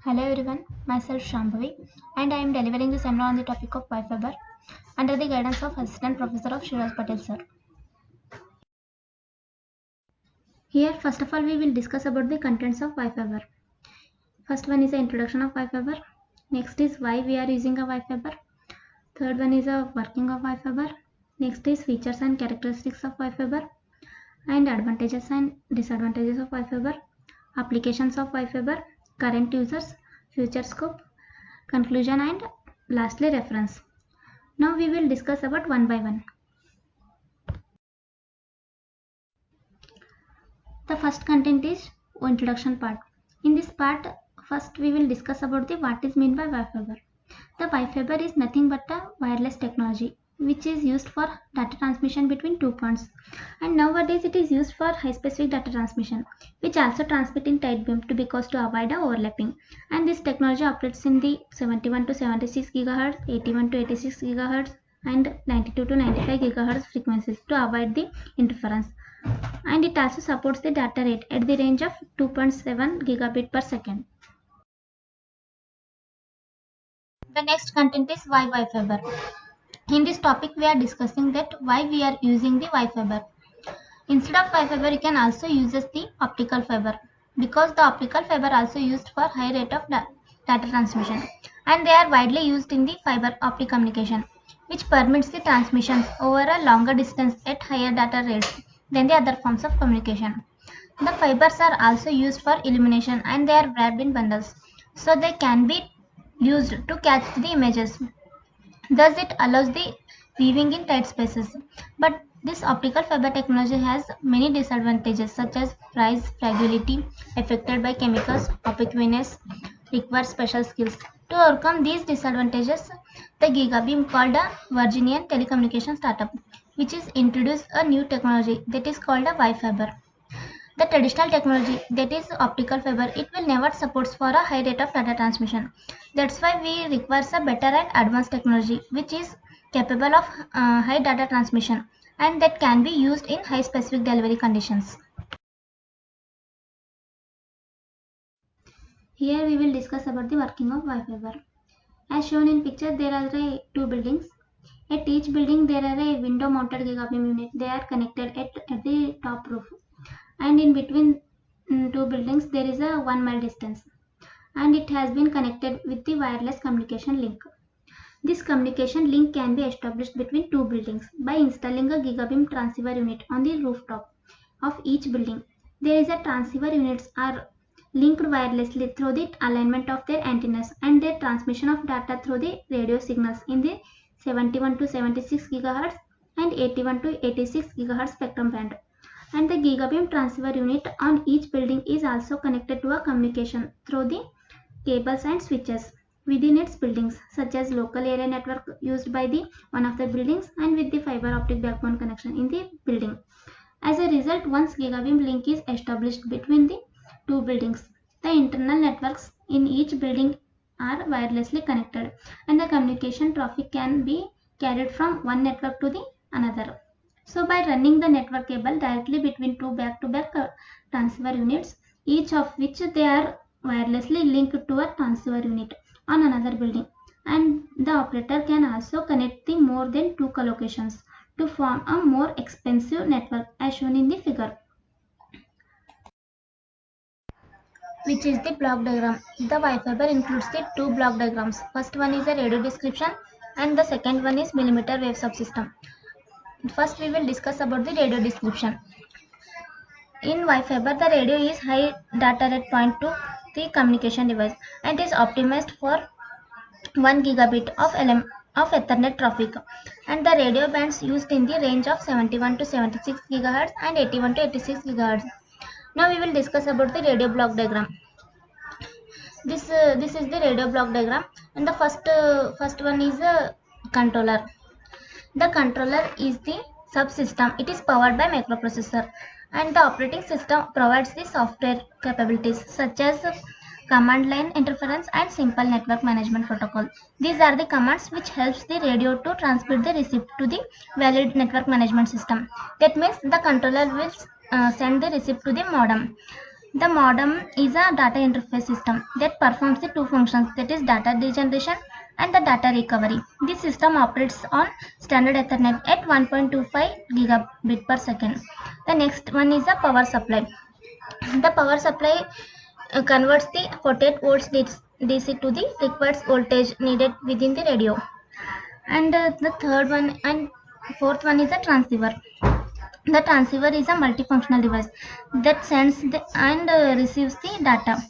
Hello everyone, myself Shambhavi and I am delivering the seminar on the topic of Wi-Fiber under the guidance of Assistant Professor of Shiraz Patel sir. Here first of all we will discuss about the contents of Wi-Fiber. First one is the introduction of Wi-Fiber, next is why we are using a Wi-Fiber, third one is a working of Wi-Fiber, next is features and characteristics of Wi-Fiber and advantages and disadvantages of Wi-Fiber, applications of Wi-Fiber, current users, future scope, conclusion and lastly reference. Now we will discuss about one by one. The first content is introduction part. In this part, first we will discuss about the what is meant by Wi-Fiber. The Wi-Fiber is nothing but a wireless technology which is used for data transmission between 2 points, and nowadays it is used for high specific data transmission which also transmit in tight beam to because to avoid overlapping, and this technology operates in the 71 to 76 GHz, 81 to 86 GHz and 92 to 95 GHz frequencies to avoid the interference, and it also supports the data rate at the range of 2.7 gigabit per second. The next content is why Wi-Fiber. In this topic we are discussing that why we are using the Wi-Fiber. Instead of Wi-Fiber you can also use the optical fiber, because the optical fiber also used for high rate of data transmission, and they are widely used in the fiber optic communication which permits the transmissions over a longer distance at higher data rates than the other forms of communication. The fibers are also used for illumination and they are wrapped in bundles, so they can be used to catch the images. Thus, it allows the weaving in tight spaces. But this optical fiber technology has many disadvantages such as price, fragility, affected by chemicals, opaqueness, requires special skills. To overcome these disadvantages, the Gigabeam called a Virginian telecommunication startup, which is introduced a new technology that is called a Wi-Fiber. The traditional technology, that is optical fiber, it will never supports for a high rate of data transmission. That's why we require a better and advanced technology which is capable of high data transmission and that can be used in high specific delivery conditions. Here we will discuss about the working of Wi-Fiber. As shown in picture, there are two buildings. At each building there are a window mounted Gigabeam unit. They are connected at the top roof, and in between two buildings there is a 1 mile distance, and it has been connected with the wireless communication link. This communication link can be established between two buildings by installing a Gigabeam transceiver unit on the rooftop of each building. There is a transceiver units are linked wirelessly through the alignment of their antennas and their transmission of data through the radio signals in the 71 to 76 GHz and 81 to 86 GHz spectrum band. And the Gigabeam transceiver unit on each building is also connected to a communication through the cables and switches within its buildings, such as local area network used by the one of the buildings and with the fiber optic backbone connection in the building. As a result, once Gigabeam link is established between the two buildings, the internal networks in each building are wirelessly connected and the communication traffic can be carried from one network to the another. So by running the network cable directly between two back-to-back transceiver units, each of which they are wirelessly linked to a transceiver unit on another building, and the operator can also connect the more than two collocations to form a more expensive network as shown in the figure, which is the block diagram. The Wi-Fiber includes the two block diagrams. First one is a radio description and the second one is millimeter wave subsystem. First we will discuss about the radio description. In Wi-Fiber, the radio is high data rate point to the communication device and is optimized for 1 gigabit of Ethernet traffic, and the radio bands used in the range of 71 to 76 GHz and 81 to 86 GHz. Now we will discuss about the radio block diagram. This is the radio block diagram, and the first one is a controller. The controller is the subsystem. It is powered by microprocessor, and the operating system provides the software capabilities such as command line interference and simple network management protocol. These are the commands which helps the radio to transmit the receipt to the valid network management system. That means the controller will send the receipt to the modem. The modem is a data interface system that performs the two functions, that is data generation and the data recovery. This system operates on standard Ethernet at 1.25 gigabit per second. The next one is the power supply. The power supply converts the 48 volts DC to the required voltage needed within the radio. And the third one and fourth one is a transceiver. The transceiver is a multifunctional device that sends and receives the data.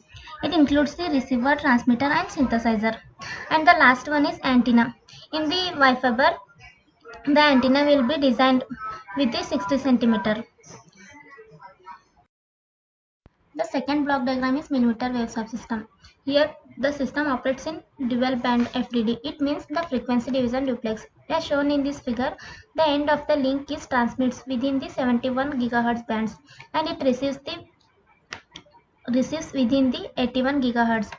It includes the receiver, transmitter, and synthesizer. And the last one is antenna. In the Wi-Fi, the antenna will be designed with a 60 centimeter. The second block diagram is millimeter wave subsystem. Here, the system operates in dual band FDD. It means the frequency division duplex. As shown in this figure, the end of the link is transmits within the 71 GHz bands, and it receives within the 81 GHz.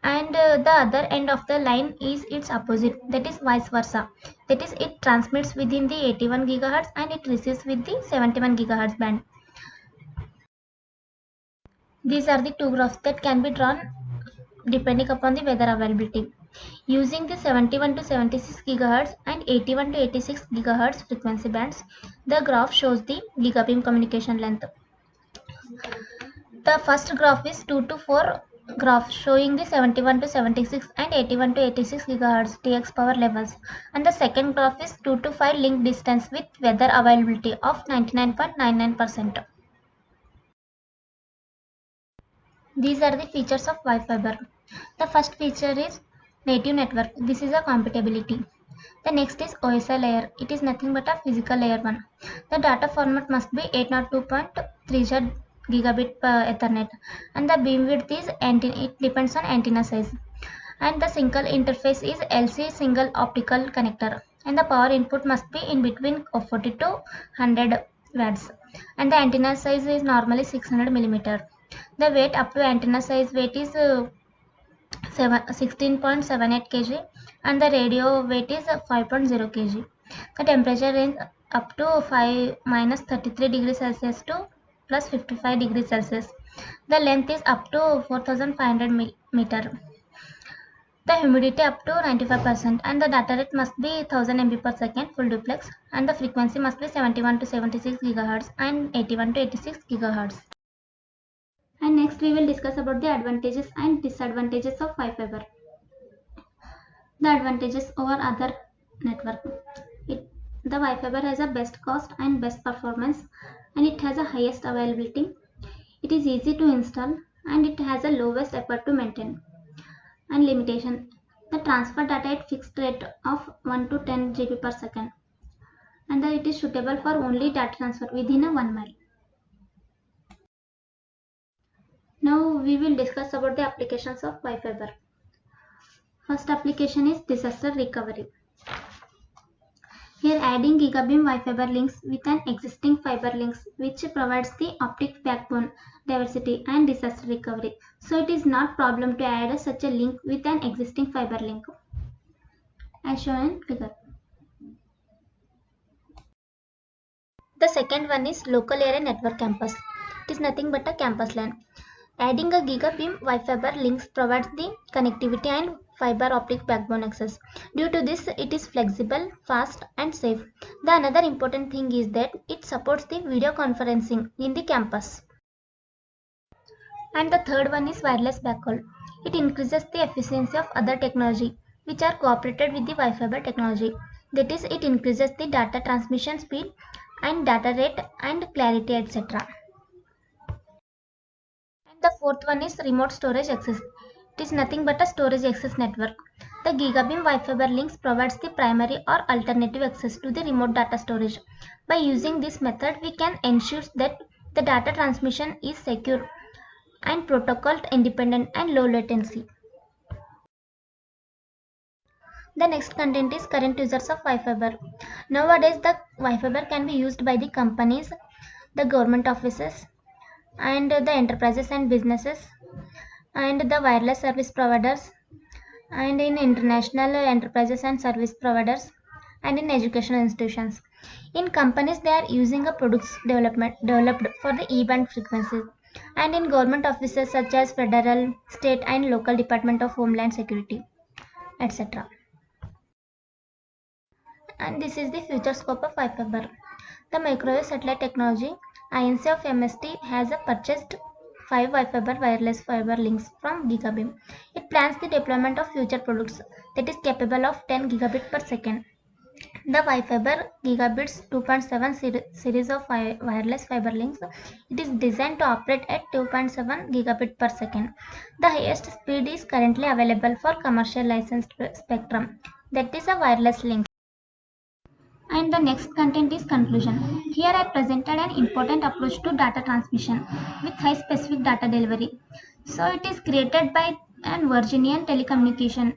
And the other end of the line is its opposite, that is vice versa. That is, it transmits within the 81 GHz and it receives with the 71 GHz band. These are the two graphs that can be drawn depending upon the weather availability. Using the 71 to 76 GHz and 81 to 86 GHz frequency bands, the graph shows the gigabeam communication length. The first graph is 2 to 4 graph showing the 71 to 76 and 81 to 86 GHz TX power levels, and the second graph is 2 to 5 link distance with weather availability of 99.99%. These are the features of Wi-Fi. The first feature is native network. This is a compatibility. The next is OSI layer. It is nothing but a physical layer 1. The data format must be 802.30 gigabit per Ethernet, and the beam width is it depends on antenna size. And the single interface is LC single optical connector, and the power input must be in between 40 to 100 watts, and the antenna size is normally 600 millimeter. The weight up to antenna size weight is 16.78 kg, and the radio weight is 5.0 kg. The temperature range up to minus 33 degrees Celsius to plus 55 degrees Celsius. The length is up to 4500 meter. The humidity up to 95%, and the data rate must be 1000 MB per second full duplex, and the frequency must be 71 to 76 GHz and 81 to 86 GHz. And next we will discuss about the advantages and disadvantages of Wi-Fi. The advantages over other network. The Wi-Fi has a best cost and best performance, and it has a highest availability. It is easy to install, and it has a lowest effort to maintain. And limitation. The transfer data at fixed rate of 1 to 10 GB per second, and it is suitable for only data transfer within a 1 mile. Now we will discuss about the applications of Wi-Fi. First application is disaster recovery. Here adding gigabeam Wi-Fi links with an existing fiber links, which provides the optic backbone diversity and disaster recovery. So it is not problem to add such a link with an existing fiber link, as shown in figure. The second one is local area network campus. It is nothing but a campus LAN. Adding a gigabeam Wi-Fi links provides the connectivity and fiber optic backbone access. Due to this, it is flexible, fast, and safe. The another important thing is that it supports the video conferencing in the campus. And the third one is wireless backhaul. It increases the efficiency of other technology which are cooperated with the Wi-Fi technology. That is, it increases the data transmission speed and data rate and clarity, etc. The fourth one is remote storage access. It is nothing but a storage access network. The gigabeam Wi-Fi links provides the primary or alternative access to the remote data storage. By using this method, we can ensure that the data transmission is secure and protocol independent and low latency. The next content is current users of Wi-Fi. Nowadays, the Wi-Fi can be used by the companies, the government offices, and the enterprises and businesses, and the wireless service providers, and in international enterprises and service providers, and in educational institutions. In companies, they are using a products developed for the E-band frequencies. and in government offices such as federal, state and local Department of Homeland Security, etc. And this is the future scope of Wi-Fi. The microwave satellite technology INC of MST has purchased 5 Wi-Fi wireless fiber links from Gigabeam. It plans the deployment of future products that is capable of 10 gigabit per second. The Wi-Fi Gigabits 2.7 series of wireless fiber links. It is designed to operate at 2.7 gigabit per second. The highest speed is currently available for commercial licensed spectrum. That is a wireless link. And the next content is conclusion. Here I presented an important approach to data transmission with high specific data delivery. So it is created by an Virginian telecommunication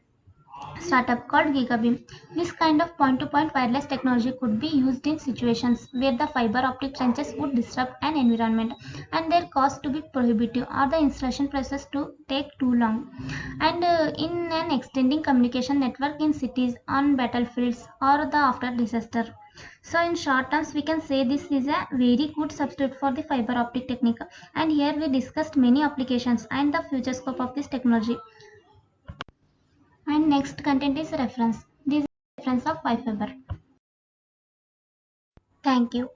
startup called Gigabeam. This kind of point-to-point wireless technology could be used in situations where the fiber optic trenches would disrupt an environment and their cost to be prohibitive or the installation process to take too long. And in an extending communication network in cities, on battlefields or the after disaster. So in short terms, we can say this is a very good substitute for the fiber optic technique. And here we discussed many applications and the future scope of this technology. And next content is reference. This is reference of Wi-Fi. Thank you.